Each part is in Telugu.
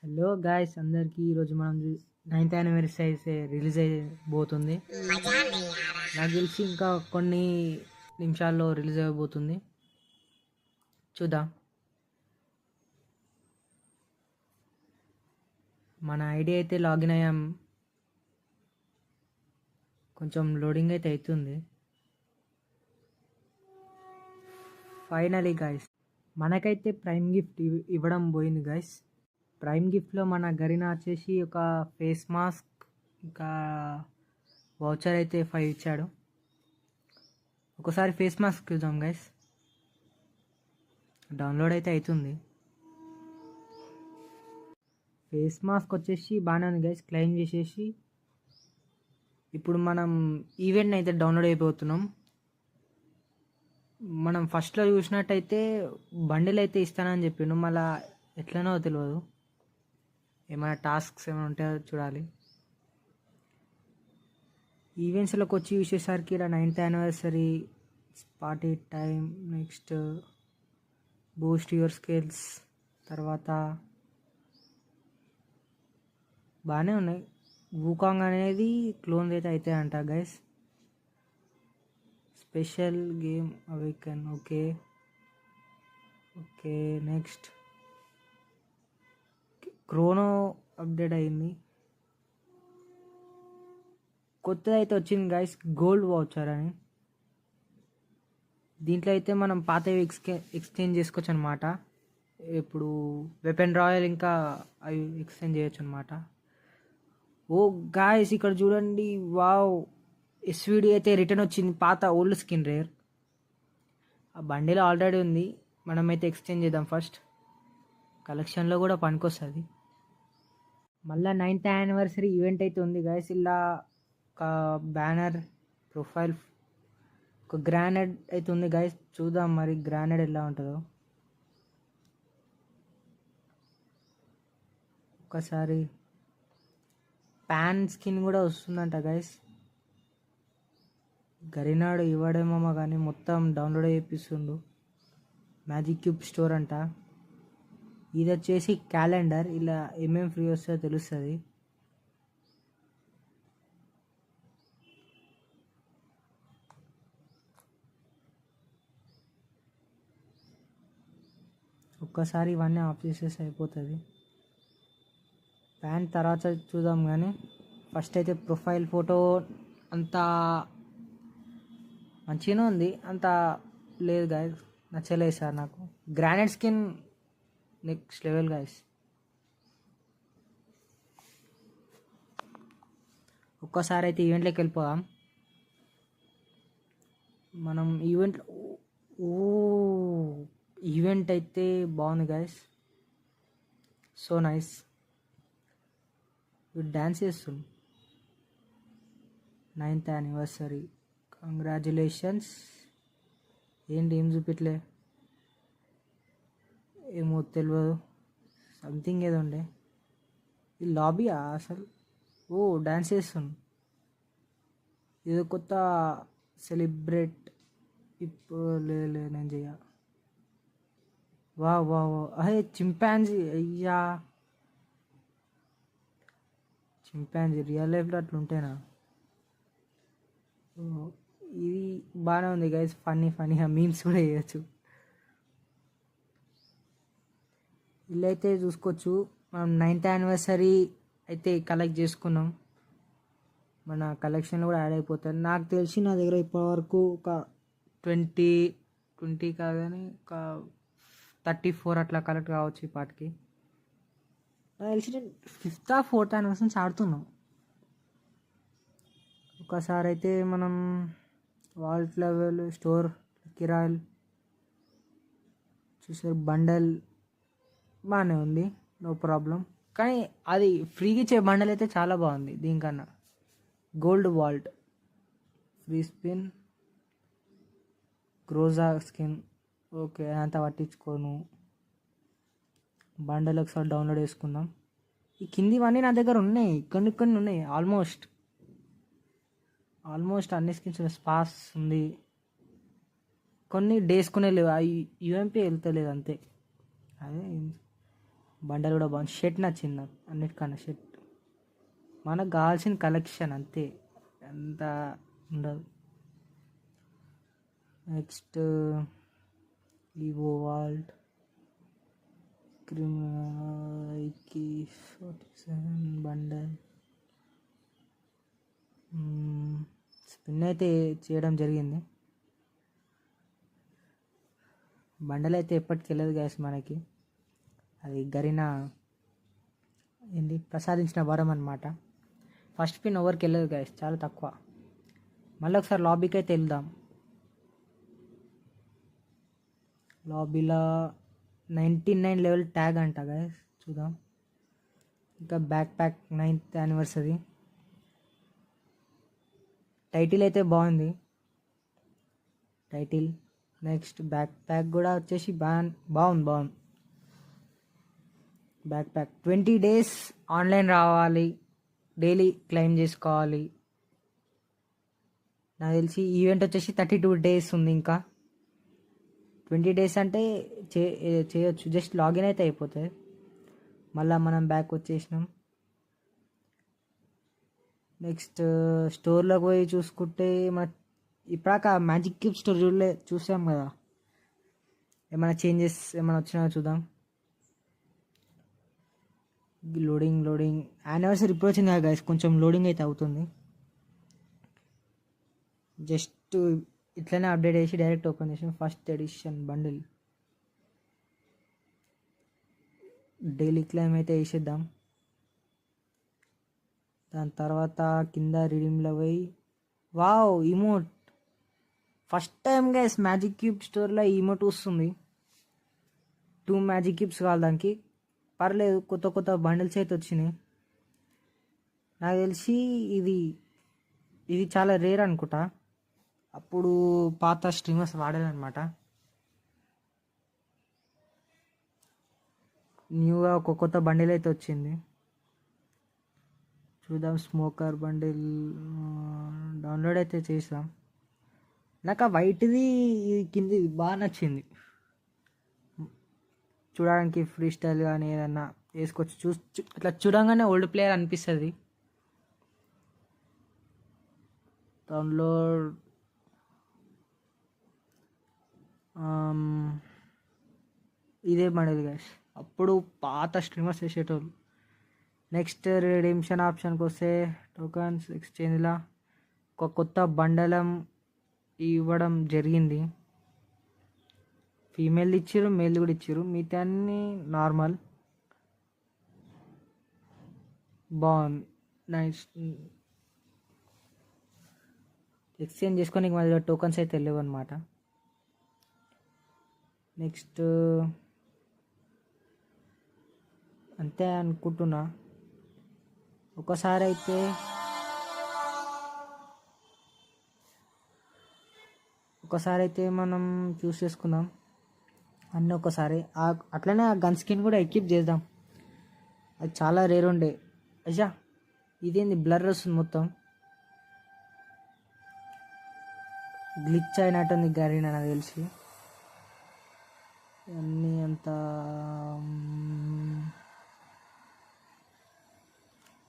హలో గాయ్స్ అందరికీ ఈరోజు మనం 9th యానివర్సరీ అయితే రిలీజ్ అయిపోతుంది. నాకు తెలిసి ఇంకా కొన్ని నిమిషాల్లో రిలీజ్ అయిపోతుంది. చూద్దాం. మన ఐడి అయితే లాగిన్ అయ్యాం. కొంచెం లోడింగ్ అయితే అవుతుంది. ఫైనలీ గాయ్స్ మనకైతే ప్రైమ్ గిఫ్ట్ ఇవ్వడం పోయింది గాయ్స్. ప్రైమ్ గిఫ్ట్లో మన గరీనా వచ్చేసి ఒక ఫేస్ మాస్క్ ఇంకా వౌచర్ అయితే 5 ఇచ్చాడు. ఒకసారి ఫేస్ మాస్క్ చూద్దాం గైస్. డౌన్లోడ్ అయితే అవుతుంది. ఫేస్ మాస్క్ వచ్చేసి బాగానే ఉంది గైస్. క్లెయిమ్ చేసేసి ఇప్పుడు మనం ఈవెంట్ అయితే డౌన్లోడ్ అయిపోతున్నాం. మనం ఫస్ట్లో చూసినట్టయితే బండిల్ అయితే ఇస్తానని చెప్పిండు, మళ్ళీ ఎట్లనో తెలియదు. ఏమైనా టాస్క్స్ ఏమైనా ఉంటాయో చూడాలి. ఈవెంట్స్లోకి వచ్చి చూసేసరికి ఇలా 9th anniversary party time, next boost your skills, తర్వాత బాగానే ఉన్నాయి. వూకాంగ్ అనేది క్లోన్ అయితే అవుతాయంట guys. Special game awaken, okay okay. Next chrono update అయింది. కొత్తది అయితే వచ్చింది గైస్, గోల్డ్ వౌచర్ అని. దీంట్లో అయితే మనం పాతవి ఎక్స్చేంజ్ చేసుకోవచ్చు అనమాట. ఇప్పుడు వెపన్ రాయల్ ఇంకా అవి ఎక్స్చేంజ్ చేయొచ్చు అనమాట. ఓ గాయస్ ఇక్కడ చూడండి, వావ్, ఎస్విడి అయితే రిటర్న్ వచ్చింది. పాత ఓల్డ్ స్కిన్ రేర్ ఆ బండిలో ఆల్రెడీ ఉంది. మనమైతే ఎక్స్చేంజ్ చేద్దాం ఫస్ట్. కలెక్షన్లో కూడా పనికొస్తుంది. మళ్ళీ 9th యానివర్సరీ ఈవెంట్ అయితే ఉంది గాయస్. ఇలా ఒక బ్యానర్, ప్రొఫైల్, ఒక గ్రానైడ్ అయితే ఉంది గాయస్. చూద్దాం మరి గ్రానైడ్ ఎలా ఉంటుందో. ఒకసారి ప్యాన్ స్కిన్ కూడా వస్తుందంట గైస్. గరినాడు ఇవ్వడేమో కానీ మొత్తం డౌన్లోడ్ చేపిస్తుండు. మ్యాజిక్ క్యూబ్ స్టోర్ అంట. ఇది వచ్చేసి క్యాలెండర్. ఇలా ఏమేమి ఫ్రీ వస్తుందో తెలుస్తుంది. ఒక్కసారి ఇవన్నీ ఆఫ్ చేసేసి అయిపోతుంది. ప్యాన్ తర్వాత చూద్దాం, కానీ ఫస్ట్ అయితే ప్రొఫైల్ ఫోటో అంతా మంచిగానే ఉంది, అంత లేదు గాయస్, నచ్చలేదు సార్ నాకు. Granite skin next level guys. ఒక్కసారి అయితే ఈవెంట్లోకి వెళ్ళిపోదాం. మనం ఈవెంట్ అయితే బాగుంది గాయస్, సో నైస్. వీడు డ్యాన్స్ చేస్తుంది. 9th anniversary, congratulations. ఏంటి ఏం చూపిట్లే, ఏమో తెలియదు, సంథింగ్ ఏదో ఉండే. ఈ లాబీయా అసలు? ఓ డ్యాన్స్ చేస్తుంది. ఇది కొత్త సెలబ్రేట్. ఇప్పుడు లేదు నేను చెయ్య. వా వా వా, అదే చింపాంజీ. అయ్యా, చింపాంజీ రియల్ లైఫ్లో అట్లా ఉంటేనా? ఇది బాగానే ఉంది గైస్. ఫన్నీగా మీమ్స్ కూడా వేయచ్చు. ఇల్లు అయితే చూసుకోవచ్చు. మనం 9th యానివర్సరీ అయితే కలెక్ట్ చేసుకున్నాం. మన కలెక్షన్లో కూడా యాడ్ అయిపోతుంది. నాకు తెలిసి నా దగ్గర ఇప్పటివరకు ఒక 20 కాదు కానీ ఒక 34 అట్లా కలెక్ట్ కావచ్చు ఈ పాటికి. నాకు తెలిసి నేను 5th or 4th యానివర్సరీ ఆడుతున్నాం. ఒకసారి అయితే మనం వాల్ట్ లెవెల్ స్టోర్ కిరాయిల్ చూసారు. బండల్ బాగానే ఉంది, నో ప్రాబ్లం. కానీ అది ఫ్రీగా ఇచ్చే బండల్ అయితే చాలా బాగుంది దీనికన్నా. Gold Walt, free spin, Groza skin, okay అంత పట్టించుకోను. బండల్ ఒకసారి డౌన్లోడ్ చేసుకుందాం. ఈ కిందివన్నీ నా దగ్గర ఉన్నాయి, కొన్ని ఉన్నాయి. ఆల్మోస్ట్ అన్ని స్కిన్స్ ఉన్నాయి. స్పాస్ ఉంది, కొన్ని డేస్కునే లేవు. అవి యూఎంపీ వెళ్తలేదు అంతే. అదే బండల్ కూడా బాగుంది. షర్ట్ నచ్చింది నాకు అన్నిటికన్నా. షర్ట్ మనకు కావాల్సిన కలెక్షన్ అంతే, ఎంత ఉండదు. నెక్స్ట్ వివో వాల్ట్ క్రిమికి 47 బండల్. స్పిన్ అయితే చేయడం జరిగింది. బండల్ అయితే ఎప్పటికి వెళ్ళదు గ్యాస్ మనకి, అది గరినా ఏంటి ప్రసాదించిన వరం అనమాట. ఫస్ట్ పిన్ ఓవర్కి వెళ్ళదు గ్యాస్, చాలా తక్కువ. మళ్ళీ ఒకసారి లాబీకి అయితే వెళ్దాం. లాబీలో 99 లెవెల్ ట్యాగ్ అంట గ్యాస్, చూద్దాం. ఇంకా back pack 9th anniversary. Title అయితే బాగుంది, టైటిల్. నెక్స్ట్ బ్యాక్ ప్యాక్ కూడా వచ్చేసి బాగుంది. బ్యాక్ ప్యాక్ 20 days ఆన్లైన్ రావాలి, డైలీ క్లెయిమ్ చేసుకోవాలి. నాకు తెలిసి ఈవెంట్ వచ్చేసి 32 days ఉంది. ఇంకా 20 days అంటే చేయొచ్చు, జస్ట్ లాగిన్ అయితే అయిపోతుంది. మళ్ళీ మనం బ్యాక్ వచ్చేసినాం. నెక్స్ట్ స్టోర్లోకి పోయి చూసుకుంటే మన ఇప్పటికా మ్యాజిక్ క్యూబ్ స్టోర్ చూసాం కదా, ఏమైనా చేంజెస్ ఏమైనా వచ్చినాయో చూద్దాం. లోడింగ్ యానివర్సరీ ఇప్పుడు వచ్చింది కదా గైస్, కొంచెం లోడింగ్ అయితే అవుతుంది. జస్ట్ ఇట్లనే అప్డేట్ చేసి డైరెక్ట్ ఓపెన్ చేసాం. First edition bundle daily claim అయితే వేసేద్దాం. దాని తర్వాత కింద రిడీమ్లో పోయి wow emote. First time guys magic cube స్టోర్లో ఇమోట్ వస్తుంది. 2 మ్యాజిక్ క్యూబ్స్ కావాలి దానికి. పర్లేదు, కొత్త బండిల్స్ అయితే వచ్చినాయి. నాకు తెలిసి ఇది చాలా రేర్ అనుకుంటా, అప్పుడు పాత స్ట్రీమర్స్ వాడేదన్నమాట. న్యూగా ఒక కొత్త బండిల్ అయితే వచ్చింది, చూద్దాం. స్మోకర్ బండిల్ డౌన్లోడ్ అయితే చేసాం. నాకు ఆ వైట్ది కింది బాగా నచ్చింది, చూడడానికి ఫ్రీ స్టైల్ కానీ ఏదన్నా వేసుకోవచ్చు. ఇట్లా చూడంగానే ఓల్డ్ ప్లేయర్ అనిపిస్తుంది. డౌన్లోడ్ ఇదే బండిల్ గైస్, అప్పుడు పాత స్ట్రీమర్స్ వేసేటోళ్ళు. నెక్స్ట్ రిడీమ్షన్ ఆప్షన్కి వస్తే టోకన్స్ ఎక్స్చేంజ్లా ఒక కొత్త బండలం ఇవ్వడం జరిగింది. ఫీమేల్ ఇచ్చారు, మేల్ కూడా ఇచ్చారు, మిగతా అన్ని నార్మల్. బాగుంది, నైస్. ఎక్స్చేంజ్ చేసుకొని మళ్ళీ టోకన్స్ అయితే లేవు అనమాట. నెక్స్ట్ అంతే అనుకుంటున్నా. ఒకసారి అయితే మనం చూస్ చేసుకుందాం అన్నీ ఒకసారి. అట్లనే ఆ గన్ స్కిన్ కూడా ఎక్విప్ చేద్దాం, అది చాలా రేర్ ఉండే. అయ్యా ఇదేంది బ్లర్ వస్తుంది మొత్తం, గ్లిచ్ అయినట్టుంది గరీనా నాకు తెలిసి. అన్నీ అంతా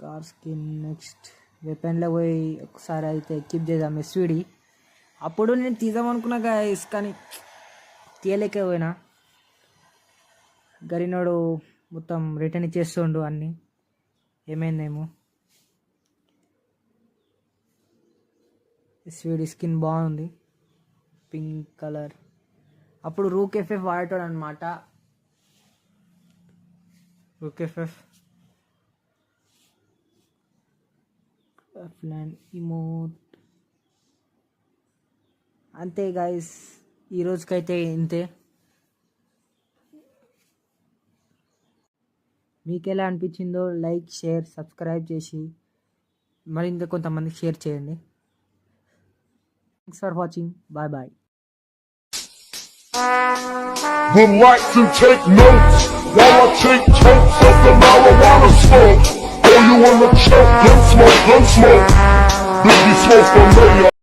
కార్ స్కిన్. నెక్స్ట్ వెపన్లో పోయి ఒకసారి అయితే ఎక్విప్ చేద్దాం ఎస్విడి. అప్పుడు నేను తీద్దాం అనుకున్నా గైస్, కానీ తీయలేకపోయినా. గరీనోడు మొత్తం రిటర్న్ ఇచ్చేస్తుండు అన్నీ, ఏమైందేమో. ఎస్విడి స్కిన్ బాగుంది, పింక్ కలర్. అప్పుడు రూక్ ఎఫ్ఎఫ్ వాడేటోడు అనమాట. Rook FF emote. అంతే గాయస్, ఈ రోజుకైతే ఇంతే. మీకు ఎలా అనిపించిందో లైక్, షేర్, సబ్స్క్రైబ్ చేసి మరింత కొంతమందికి షేర్ చేయండి. Thanks for watching, bye bye. Relax and take notes while I take totes of the marijuana smoke. Throw you in the choke, gun smoke, Biggie smoke from Mayor.